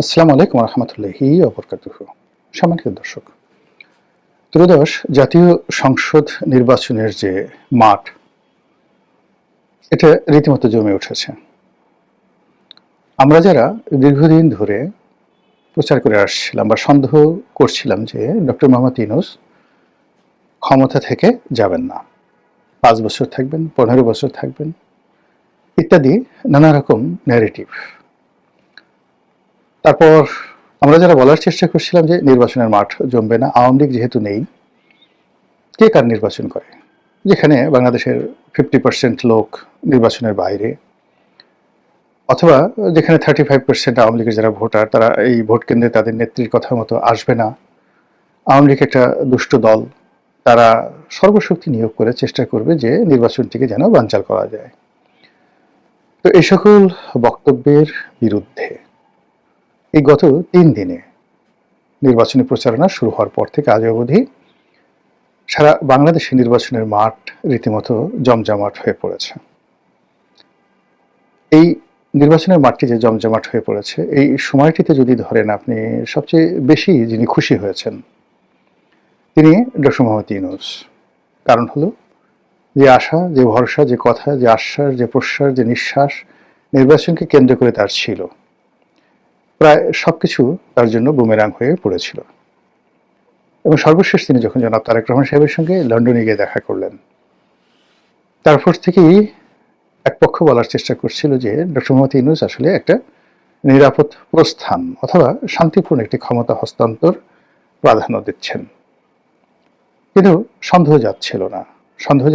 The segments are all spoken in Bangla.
আসসালামু আলাইকুম রহমতুল্লাহি ওবরকাতুহু। সম্মানিত দর্শক, ত্রয়োদশ জাতীয় সংসদ নির্বাচনের যে মাঠ, এটা রীতিমতো জমে উঠেছে। আমরা যারা দীর্ঘদিন ধরে প্রচার করে আসছিলাম বা সন্দেহ করছিলাম যে ডক্টর মোহাম্মদ ইউনূস ক্ষমতা থেকে যাবেন না, 5 বছর থাকবেন, 15 বছর থাকবেন, ইত্যাদি নানা রকম ন্যারেটিভ। তারপর আমরা যারা বলার চেষ্টা করছিলাম যে নির্বাচনের মাঠ জমবে না, আওয়ামী লীগ যেহেতু নেই, কে কার নির্বাচন করে, যেখানে বাংলাদেশের 50% লোক নির্বাচনের বাইরে, অথবা যেখানে 35% আওয়ামী লীগের যারা ভোটার, তারা এই ভোট কেন্দ্রে তাদের নেত্রীর কথা মতো আসবে না। আওয়ামী লীগ একটা দুষ্ট দল, তারা সর্বশক্তি নিয়োগ করে চেষ্টা করবে যে নির্বাচনটিকে যেন বানচাল করা যায়। তো এই সকল বক্তব্যের বিরুদ্ধে এই গত 3 দিনে নির্বাচনী প্রচারণা শুরু হওয়ার পর থেকে আজ অবধি সারা বাংলাদেশে নির্বাচনের মাঠ রীতিমতো জমজমাট হয়ে পড়েছে। এই নির্বাচনের মাঠটি যে জমজমাট হয়ে পড়েছে, এই সময়টিতে যদি ধরেন আপনি সবচেয়ে বেশি যিনি খুশি হয়েছেন তিনি ডক্টর মোহাম্মদ ইউনূস। কারণ হলো যে আশা, যে ভরসা, যে কথা, যে আশ্বাস, যে প্রশ্বাস, যে নিঃশ্বাস নির্বাচনকে কেন্দ্র করে তার ছিল, প্রায় সবকিছু তার জন্য বুমেরাং হয়ে পড়েছিল। এবং সর্বশেষ তিনি যখন জনাব তারেক রহমান সাহেবের সঙ্গে লন্ডনে গিয়ে দেখা করলেন, তারপর থেকেই এক পক্ষ বলার চেষ্টা করছিল যে ডক্টর মোহাম্মদ ইউনূস আসলে একটা নিরাপদ প্রস্থান অথবা শান্তিপূর্ণ একটি ক্ষমতা হস্তান্তর প্রাধান্য দিচ্ছেন। কিন্তু সন্দেহ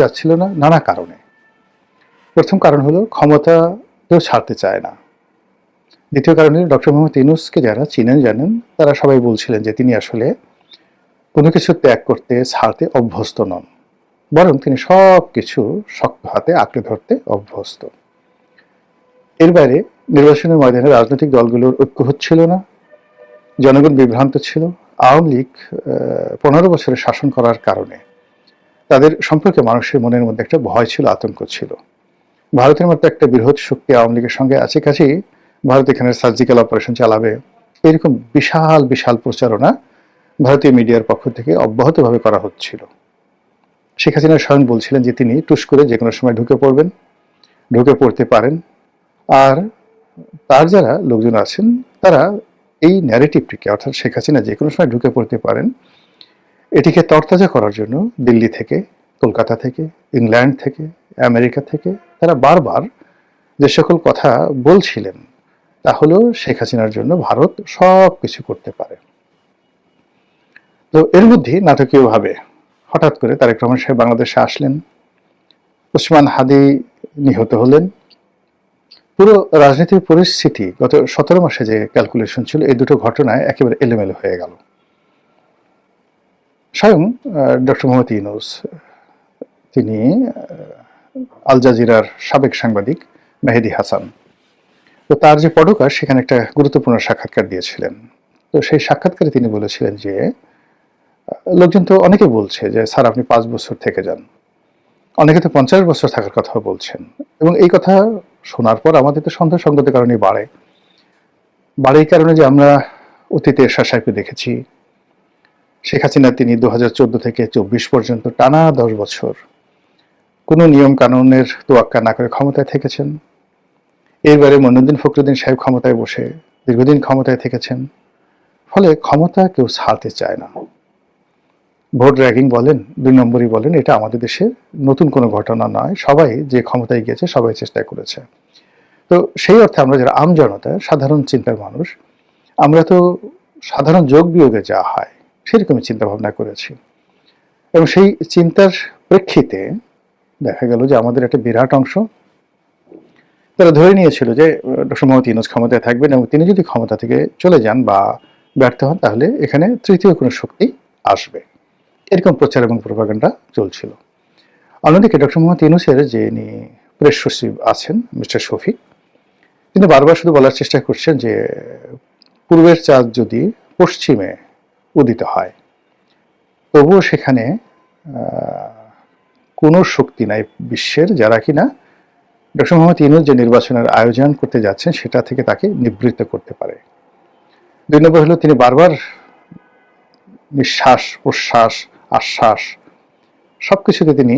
যাচ্ছিল না নানা কারণে। প্রথম কারণ হলো ক্ষমতা কেউ ছাড়তে চায় না। দ্বিতীয় কারণ হলো ডক্টর মোহাম্মদ ইউনূসকে যারা চিনেন জানেন তারা সবাই বলছিলেন যে তিনি আসলে কোনো কিছু ত্যাগ করতে ছাড়তে অভ্যস্ত নন, বরং তিনি সব কিছু শক্ত হাতে আঁকড়ে ধরতে অভ্যস্ত। এর বাইরে নির্বাচনের ময়দানে রাজনৈতিক দলগুলোর ঐক্য হচ্ছিল না, জনগণ বিভ্রান্ত ছিল। আওয়ামী লীগ 15 বছরের শাসন করার কারণে তাদের সম্পর্কে মানুষের মনের মধ্যে একটা ভয় ছিল, আতঙ্ক ছিল। ভারতের মতো একটা বৃহৎ শক্তি আওয়ামী লীগের সঙ্গে আছে, কাছেই ভারত এখানে সার্জিক্যাল অপারেশন চালাবে, এরকম বিশাল বিশাল প্রচারণা ভারতীয় মিডিয়ার পক্ষ থেকে অব্যাহতভাবে করা হচ্ছিল। শেখ হাসিনা স্বয়ং বলছিলেন যে তিনি টুস করে যে কোনো সময় ঢুকে পড়তে পারেন। আর তার যারা লোকজন আছেন তারা এই ন্যারেটিভটিকে, অর্থাৎ শেখ হাসিনা যে কোনো সময় ঢুকে পড়তে পারেন, এটিকে তরতাজা করার জন্য দিল্লি থেকে, কলকাতা থেকে, ইংল্যান্ড থেকে, আমেরিকা থেকে তারা বারবার যে সকল কথা বলছিলেন তা হলো শেখ হাসিনার জন্য ভারত সব কিছু করতে পারে। তো এর মধ্যে নাটকীয়ভাবে হঠাৎ করে তারেক রহমান সাহেব বাংলাদেশে আসলেন, ওসমান হাদি নিহত হলেন। পুরো রাজনীতির পরিস্থিতি গত 17 মাসে যে ক্যালকুলেশন ছিল, এই দুটো ঘটনায় একেবারে এলোমেলো হয়ে গেল। স্বয়ং ডক্টর মোহাম্মদ ইউনূস, তিনি আল জাজিরার সাবেক সাংবাদিক মেহেদী হাসান, তো তার যে পডকাস্ট, সেখানে একটা গুরুত্বপূর্ণ সাক্ষাৎকার দিয়েছিলেন। তো সেই সাক্ষাৎকারে তিনি বলেছিলেন যে লোকজন তো অনেকে বলছে যে স্যার আপনি 5 বছর থেকে যান, অনেকে তো 50 বছর থাকার কথাও বলছেন। এবং এই কথা শোনার পর আমাদের তো সন্দেহ সঙ্গতের কারণে বাড়ে এই কারণে যে আমরা অতীতে এরশাদ সাহেবকে দেখেছি, শেখ হাসিনা তিনি 2014 থেকে 24 পর্যন্ত টানা 10 বছর কোনো নিয়ম কানুনের তোয়াক্কা না করে ক্ষমতায় থেকেছেন। এরবারে মইনুদ্দিন ফখরুদ্দিন সাহেব ক্ষমতায় বসে দীর্ঘদিন ক্ষমতায় থেকেছেন। ফলে ক্ষমতা কেউ ছাড়তে চায় না। ভোট র্যাগিং বলেন, 2 নম্বরই বলেন, এটা আমাদের দেশে নতুন কোনো ঘটনা নয়। সবাই যে ক্ষমতায় গিয়েছে সবাই চেষ্টা করেছে। তো সেই অর্থে আমরা যারা আম জনতা, সাধারণ চিন্তার মানুষ, আমরা তো সাধারণ যোগ বিয়োগে যা হয় সেরকমই চিন্তা ভাবনা করেছি। এবং সেই চিন্তার প্রেক্ষিতে দেখা গেল যে আমাদের একটা বিরাট অংশ তারা ধরে নিয়েছিল যে ডক্টর মোহাম্মদ ইউনূস ক্ষমতায় থাকবেন এবং তিনি যদি ক্ষমতা থেকে চলে যান বা ব্যর্থ হন তাহলে এখানে তৃতীয় কোনো শক্তি আসবে, এরকম প্রচার এবং প্রপাগান্ডা চলছিল। অন্যদিকে ডক্টর মোহাম্মদ ইউনূসের যিনি প্রেস সচিব আছেন মিস্টার শফিক, তিনি বারবার শুধু বলার চেষ্টা করছেন যে পূর্বের চাঁদ যদি পশ্চিমে উদিত হয় তবুও সেখানে কোনো শক্তি নাই বিশ্বের যারা কিনা ডক্টর মোহাম্মদ ইউনূস যে নির্বাচনের আয়োজন করতে যাচ্ছেন সেটা থেকে তাকে নিবৃত্ত করতে পারে। দুই নম্বর হলো তিনি বারবার নিঃশ্বাস প্রশ্বাস আশ্বাস সবকিছুতে তিনি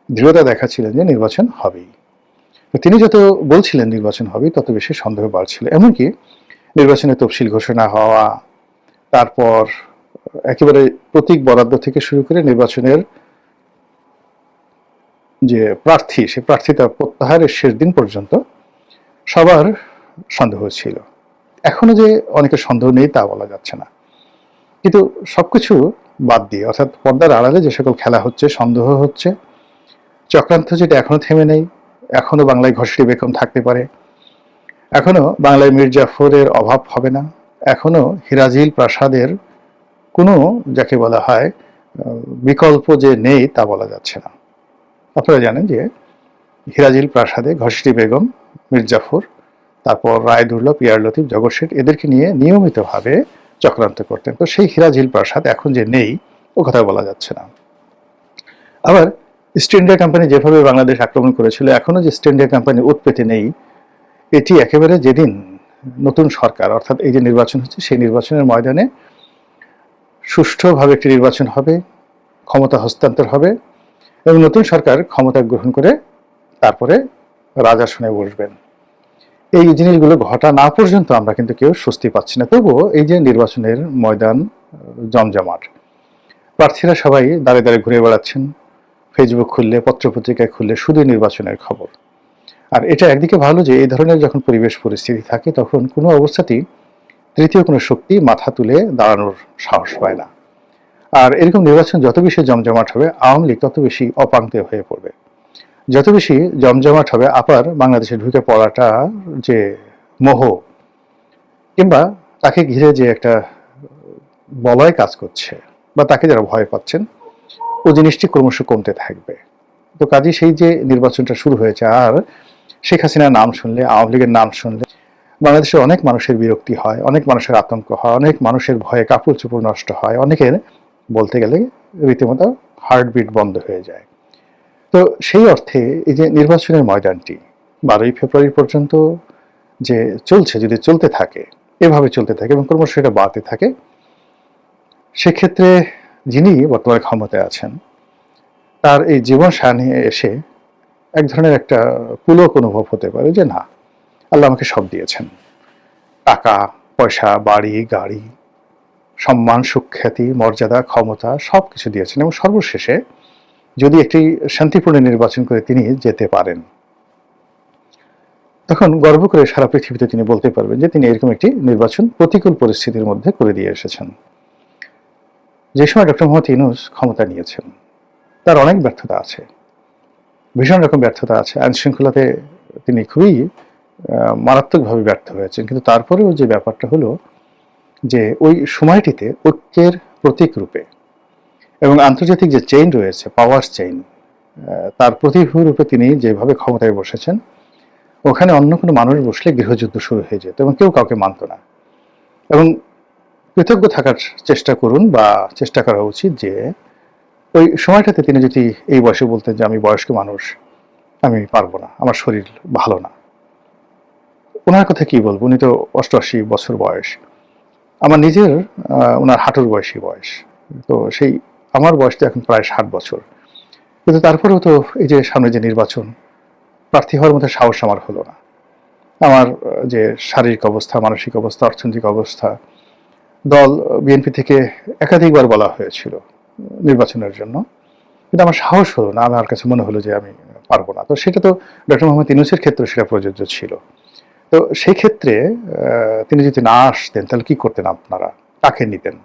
দৃঢ়তা দেখাচ্ছিলেন যে নির্বাচন হবেই। তিনি যত বলছিলেন নির্বাচন হবেই, তত বেশি সন্দেহ বাড়ছিল। এমনকি নির্বাচনের তফসিল ঘোষণা হওয়া, তারপর একেবারে প্রতীক বরাদ্দ থেকে শুরু করে নির্বাচনের যে প্রার্থী, সে প্রার্থিতা প্রত্যাহারের শেষ দিন পর্যন্ত সবার সন্দেহ ছিল। এখনো যে অনেকের সন্দেহ নেই তা বলা যাচ্ছে না, কিন্তু সবকিছু বাদ দিয়ে, অর্থাৎ পর্দার আড়ালে যে সকল খেলা হচ্ছে, সন্দেহ হচ্ছে, চক্রান্ত যেটা এখনো থেমে নেই, এখনো বাংলায় ঘসড়ি বেগম থাকতে পারে, এখনো বাংলায় মীর জাফরের অভাব হবে না, এখনো হিরাজিল প্রাসাদের কোনো, যাকে বলা হয় বিকল্প যে নেই তা বলা যাচ্ছে না। আপনারা জানেন যে হিরাজিল প্রাসাদে ঘসড়ি বেগম, মীর জাফর, তারপর রায় দুর্লভ, পিয়ার লতিফ, জগৎ শেঠ এদেরকে নিয়ে নিয়মিতভাবে চক্রান্ত করতেন। তো সেই হিরাজিল প্রাসাদ এখন যে নেই ও কথা বলা যাচ্ছে না। আবার ইস্ট ইন্ডিয়া কোম্পানি যেভাবে বাংলাদেশ আক্রমণ করেছিল, এখনো যে ইস্ট ইন্ডিয়া কোম্পানি উৎপেতে নেই, এটি একেবারে যেদিন নতুন সরকার, অর্থাৎ এই যে নির্বাচন হচ্ছে, সেই নির্বাচনের ময়দানে সুষ্ঠুভাবে একটি নির্বাচন হবে, ক্ষমতা হস্তান্তর হবে এবং নতুন সরকার ক্ষমতা গ্রহণ করে তারপরে রাজাসনে বসবেন। এই জিনিসগুলো ঘটা না পর্যন্ত আমরা কিন্তু কেউ স্বস্তি পাচ্ছি না। তবুও এই যে নির্বাচনের ময়দান জমজমাট, প্রার্থীরা সবাই দাঁড়ে দাঁড়ে ঘুরে বেড়াচ্ছেন, ফেসবুক খুললে, পত্রপত্রিকায় খুললে শুধু নির্বাচনের খবর। আর এটা একদিকে ভালো যে এই ধরনের যখন পরিবেশ পরিস্থিতি থাকে, তখন কোনো অবস্থাতেই তৃতীয় কোনো শক্তি মাথা তুলে দাঁড়ানোর সাহস পায় না। আর এরকম নির্বাচন যত বেশি জমজমাট হবে, আওয়ামী লীগ তত বেশি অপাঙ্ক্তেয় হয়ে পড়বে। যত বেশি জমজমাট হবে, আবার বাংলাদেশে ঢুকে পড়াটা যে মোহ, কিংবা তাকে ঘিরে যে একটা বলয় কাজ করছে, বা তাকে যারা ভয় পাচ্ছেন, ও জিনিসটি ক্রমশ কমতে থাকবে। তো কাজে সেই যে নির্বাচনটা শুরু হয়েছে, আর শেখ হাসিনার নাম শুনলে, আওয়ামী লীগের নাম শুনলে বাংলাদেশের অনেক মানুষের বিরক্তি হয়, অনেক মানুষের আতঙ্ক হয়, অনেক মানুষের ভয়ে কাপড় চোপড় নষ্ট হয়, অনেকের বলতে গেলে রীতিমতো হার্টবিট বন্ধ হয়ে যায়। তো সেই অর্থে এই যে নির্বাচনের ময়দানটি 12ই ফেব্রুয়ারি পর্যন্ত যে চলছে, যদি চলতে থাকে, এভাবে চলতে থাকে এবং ক্রমশ এটা বাড়তে থাকে, সেক্ষেত্রে যিনি বর্তমানে ক্ষমতায় আছেন, তার এই জীবন সায়ানে এসে এক ধরনের একটা পুলক অনুভব হতে পারে যে না, আল্লাহ আমাকে সব দিয়েছেন, টাকা পয়সা, বাড়ি গাড়ি, সম্মান, সুখ্যাতি, মর্যাদা, ক্ষমতা সবকিছু দিয়েছেন, এবং সর্বশেষে যদি একটি শান্তিপূর্ণ নির্বাচন করে তিনি যেতে পারেন, তখন গর্ব করে সারা পৃথিবীতে তিনি বলতে পারবেন যে তিনি এরকম একটি নির্বাচন প্রতিকূল পরিস্থিতির মধ্যে করে দিয়ে এসেছেন। যে সময় ডক্টর মোহাম্মদ ইউনূস ক্ষমতা নিয়েছেন, তার অনেক ব্যর্থতা আছে, ভীষণ রকম ব্যর্থতা আছে। আইন শৃঙ্খলাতে তিনি খুবই মারাত্মকভাবে ব্যর্থ হয়েছেন, কিন্তু তারপরেও যে ব্যাপারটা হলো যে ওই সময়টিতে ঐক্যের প্রতীক রূপে এবং আন্তর্জাতিক যে চেইন রয়েছে, পাওয়ার চেইন, তার প্রতিভূ রূপে তিনি যেভাবে ক্ষমতায় বসেছেন, ওখানে অন্য কোনো মানুষ বসলে গৃহযুদ্ধ শুরু হয়ে যেত এবং কেউ কাউকে মানত না। এবং কৃতজ্ঞ থাকার চেষ্টা করুন, বা চেষ্টা করা উচিত যে ওই সময়টাতে তিনি যদি এই বয়সে বলতেন যে আমি বয়স্ক মানুষ, আমি পারবো না, আমার শরীর ভালো না, ওনার কথা কি বলবো, উনি তো 88 বছর বয়স, আমার নিজের ওনার হাঁটুর বয়সী বয়স, তো সেই আমার বয়স তো এখন প্রায় 60 বছর, কিন্তু তারপরেও তো এই যে সামনে যে নির্বাচন, প্রার্থী হওয়ার মতো সাহস আমার হলো না। আমার যে শারীরিক অবস্থা, মানসিক অবস্থা, অর্থনৈতিক অবস্থা, দল বিএনপি থেকে একাধিকবার বলা হয়েছিল নির্বাচনের জন্য, কিন্তু আমার সাহস হলো না, আমার কাছে মনে হলো যে আমি পারবো না। তো সেটা তো ডক্টর মোহাম্মদ ইউনূসের ক্ষেত্রে সেটা প্রযোজ্য ছিল। তো সেই ক্ষেত্রে তিনি যদি না আসতেন, তাহলে কি করতেন আপনারা, কাকে নিতেন?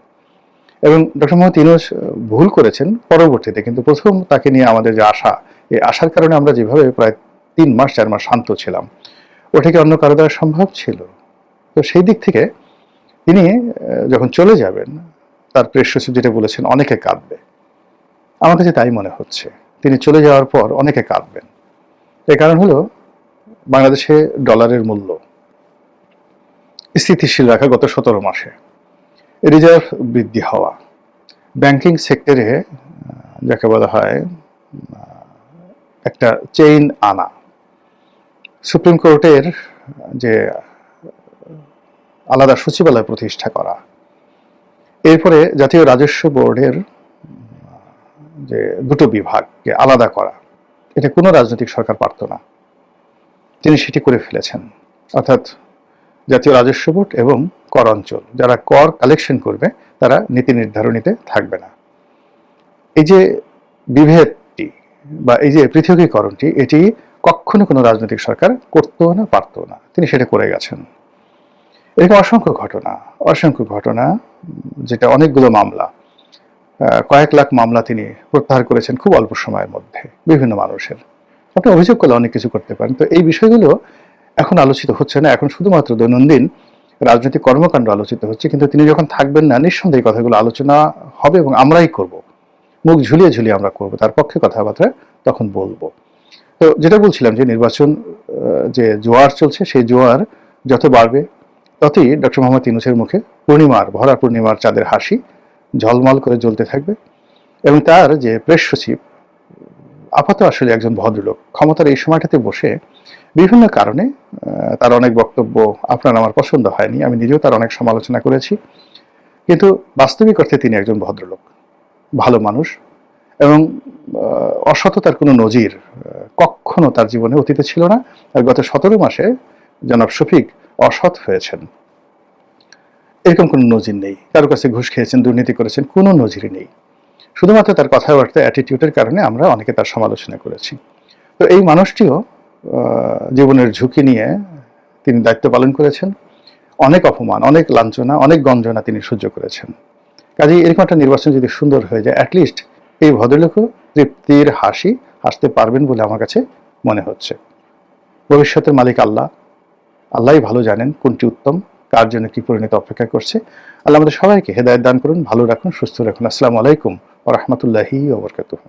এবং ডক্টর মোহাম্মদ ইউনূস ভুল করেছেন পরবর্তীতে, কিন্তু প্রথম তাকে নিয়ে আমাদের যে আশা, এই আশার কারণে আমরা যেভাবে প্রায় 3 মাস 4 মাস শান্ত ছিলাম, ওটা কি অন্য কারো দ্বারা সম্ভব ছিল? তো সেই দিক থেকে তিনি যখন চলে যাবেন, তার প্রেস সচিব যেটা বলেছেন, অনেকে কাঁদবে, আমার কাছে তাই মনে হচ্ছে। তিনি চলে যাওয়ার পর অনেকে কাঁদবেন। এর কারণ হলো বাংলাদেশে ডলারের মূল্য স্থিতিশীল রাখা গত 17 মাসে, রিজার্ভ বৃদ্ধি হওয়া, ব্যাংকিং সেক্টরে যাকে বলা হয় একটা চেইন আনা, সুপ্রিম কোর্টের যে আলাদা সচিবালয় প্রতিষ্ঠা করা, এরপরে জাতীয় রাজস্ব বোর্ডের যে দুটো বিভাগকে আলাদা করা, এটা কোনো রাজনৈতিক সরকার পারত না। তিনি সেটি করে ফেলেছেন। অর্থাৎ জাতীয় রাজস্ব বোর্ড এবং কর অঞ্চল, যারা কর কালেকশন করবে তারা নীতি নির্ধারণীতে থাকবে না। এই যে বিভেদটি বা এই যে পৃথকীকরণটি, এটি কখনো কোনো রাজনৈতিক সরকার করতো না, পারতো না। তিনি সেটা করে গেছেন। এরকম অসংখ্য ঘটনা, যেটা অনেকগুলো মামলা, কয়েক লাখ মামলা তিনি প্রত্যাহার করেছেন খুব অল্প সময়ের মধ্যে বিভিন্ন মানুষের। আপনি অভিযোগ করলে অনেক কিছু করতে পারেন। তো এই বিষয়গুলো এখন আলোচিত হচ্ছে না, এখন শুধুমাত্র দৈনন্দিন রাজনৈতিক কর্মকাণ্ড আলোচিত হচ্ছে। কিন্তু তিনি যখন থাকবেন না, নিঃসন্দেহে কথাগুলো আলোচনা হবে এবং আমরাই করব, মুখ ঝুলিয়ে ঝুলিয়ে আমরা করব, তার পক্ষে কথাবার্তা তখন বলবো। তো যেটা বলছিলাম যে নির্বাচন যে জোয়ার চলছে, সেই জোয়ার যত বাড়বে ততই ডক্টর মোহাম্মদ ইউনূসের মুখে ভরা পূর্ণিমার চাঁদের হাসি ঝলমল করে জ্বলতে থাকবে। এবং তার যে প্রেস সচিব, আপাতত আসলে একজন ভদ্রলোক, ক্ষমতার এই সময়টাতে বসে বিভিন্ন কারণে তার অনেক বক্তব্য আপনার আমার পছন্দ হয়নি, আমি নিজেও তার অনেক সমালোচনা করেছি, কিন্তু বাস্তবিক অর্থে তিনি একজন ভদ্রলোক, ভালো মানুষ, এবং অসততার কোনো নজির কখনো তার জীবনে অতীতে ছিল না। আর গত 17 মাসে জনাব শফিক অসৎ হয়েছেন, এরকম কোনো নজির নেই। কারো কাছে ঘুষ খেয়েছেন, দুর্নীতি করেছেন, কোনো নজিরই নেই। শুধুমাত্র তার কথাবার্তা, অ্যাটিটিউডের কারণে আমরা অনেকে তার সমালোচনা করেছি। তো এই মানুষটিও জীবনের ঝুঁকি নিয়ে তিনি দায়িত্ব পালন করেছেন। অনেক অপমান, অনেক লাঞ্ছনা, অনেক গঞ্জনা তিনি সহ্য করেছেন। কাজেই এরকম একটা নির্বাচন যদি সুন্দর হয়ে যায়, অ্যাটলিস্ট এই ভদ্রলোকও তৃপ্তির হাসি হাসতে পারবেন বলে আমার কাছে মনে হচ্ছে। ভবিষ্যতের মালিক আল্লাহ, আল্লাহই ভালো জানেন কোনটি উত্তম, কার জন্য কি পরিণত অপেক্ষা করছে। আল্লাহ আমাদের সবাইকে হেদায়েত দান করুন, ভালো রাখুন, সুস্থ রাখুন। আসসালামু আলাইকুম ওয়া রাহমাতুল্লাহি ওয়া বারাকাতুহু।